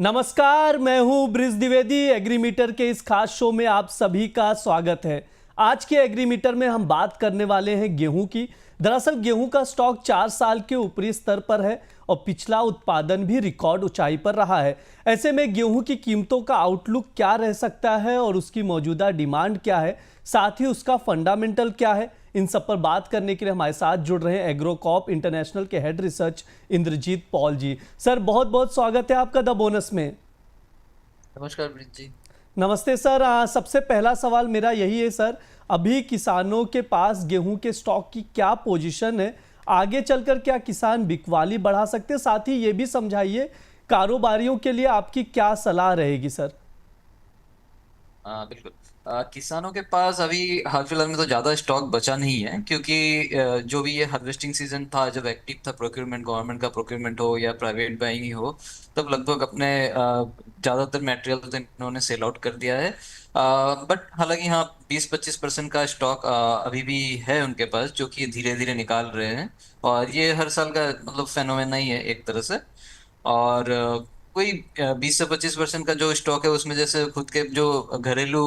नमस्कार, मैं हूं ब्रिज द्विवेदी। एग्रीमीटर के इस खास शो में आप सभी का स्वागत है। आज के एग्रीमीटर में हम बात करने वाले हैं गेहूं की। दरअसल गेहूं का स्टॉक 4 साल के ऊपरी स्तर पर है और पिछला उत्पादन भी रिकॉर्ड ऊंचाई पर रहा है। ऐसे में गेहूं की कीमतों का आउटलुक क्या रह सकता है और उसकी मौजूदा डिमांड क्या है, साथ ही उसका फंडामेंटल क्या है, इन सब पर बात करने के लिए हमारे साथ जुड़ रहे हैं एग्रोकॉप इंटरनेशनल के हेड रिसर्च इंद्रजीत पॉल जी। सर, बहुत बहुत स्वागत है आपका द बोनस में। नमस्कार ब्रिज जी। नमस्ते सर। सबसे पहला सवाल मेरा यही है सर, अभी किसानों के पास गेहूं के स्टॉक की क्या पोजीशन है, आगे चलकर क्या किसान बिकवाली बढ़ा सकते हैं, साथ ही ये भी समझाइए कारोबारियों के लिए आपकी क्या सलाह रहेगी सर। बिल्कुल। किसानों के पास अभी हाल फिलहाल में तो ज़्यादा स्टॉक बचा नहीं है, क्योंकि जो भी ये हार्वेस्टिंग सीजन था, जब एक्टिव था प्रोक्योरमेंट, गवर्नमेंट का प्रोक्योरमेंट हो या प्राइवेट बाइंग ही हो, तब लगभग अपने ज़्यादातर मटेरियल तो इन्होंने सेल आउट कर दिया है। बट हालांकि हाँ, 20-25% का स्टॉक अभी भी है उनके पास, जो कि धीरे धीरे निकाल रहे हैं। और ये हर साल का मतलब फेनोमेना ही है एक तरह से। और कोई 20 से 25% का जो स्टॉक है, उसमें जैसे खुद के जो घरेलू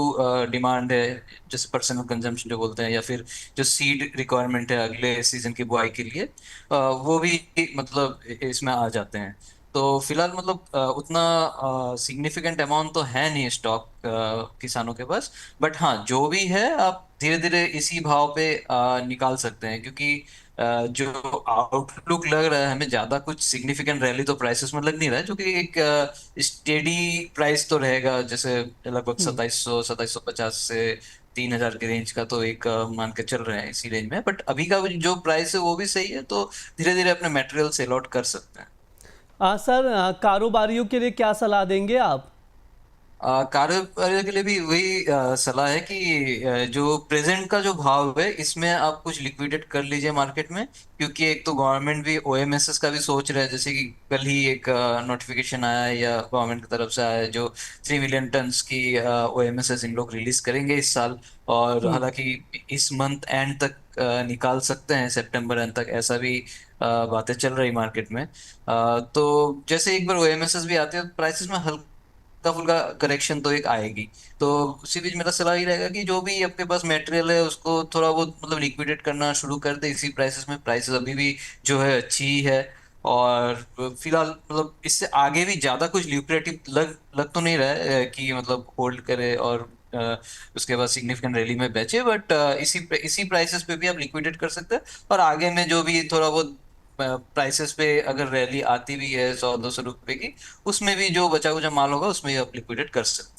डिमांड है, जैसे पर्सनल कंजम्पशन जो बोलते हैं, या फिर जो सीड रिक्वायरमेंट है अगले सीजन की बुआई के लिए, वो भी मतलब इसमें आ जाते हैं। तो फिलहाल मतलब उतना सिग्निफिकेंट अमाउंट तो है नहीं स्टॉक किसानों के पास। बट हाँ, जो भी है आप धीरे धीरे इसी भाव पे निकाल सकते हैं, क्योंकि जो आउटलुक लग रहा है हमें, ज्यादा कुछ सिग्निफिकेंट रैली तो प्राइसेस में लग नहीं रहा है, जो कि एक स्टेडी प्राइस तो रहेगा, जैसे लगभग 2750 से 3000 के रेंज का तो एक मान के चल रहे हैं इसी रेंज में। बट अभी का जो प्राइस है वो भी सही है, तो धीरे धीरे अपने मटेरियल सेल आउट कर सकते हैं। सर, कारोबारियों के लिए क्या सलाह देंगे आप। कारोबारियों के लिए भी वही सलाह है कि जो प्रेजेंट का जो भाव है, इसमें आप कुछ लिक्विडेट कर लीजिए मार्केट में। क्योंकि एक तो गवर्नमेंट भी ओएमएसएस का भी सोच रहा है, जैसे कि कल ही एक नोटिफिकेशन आया है या गवर्नमेंट की तरफ से आया है, जो 3 मिलियन टन्स की ओएमएसएस इन लोग रिलीज करेंगे इस साल। और हालांकि इस मंथ एंड तक निकाल सकते हैं, सितंबर एंड तक, ऐसा भी बातें चल रही मार्केट में। तो जैसे एक बार ओएमएसएस भी आते हैं, प्राइसेस में हल्का फुल्का करेक्शन तो एक आएगी। तो उसी बीच मेरा सलाह ही रहेगा कि जो भी आपके पास मटेरियल है, उसको थोड़ा बहुत मतलब लिक्विडेट करना शुरू कर दे इसी प्राइसेस में। प्राइसेस अभी भी जो है अच्छी ही है। और फिलहाल मतलब इससे आगे भी ज्यादा कुछ ल्यूक्रेटिव लग तो नहीं रहा है कि मतलब होल्ड करे और उसके बाद सिग्निफिकेंट रैली में बेचे। बट इसी इसी प्राइसेस पे भी आप लिक्विडेट कर सकते हैं। और आगे में जो भी थोड़ा बहुत प्राइसेस पे अगर रैली आती भी है 100-200 रुपए की, उसमें भी जो बचा कुचा माल होगा उसमें भी आप लिक्विडेट कर सकते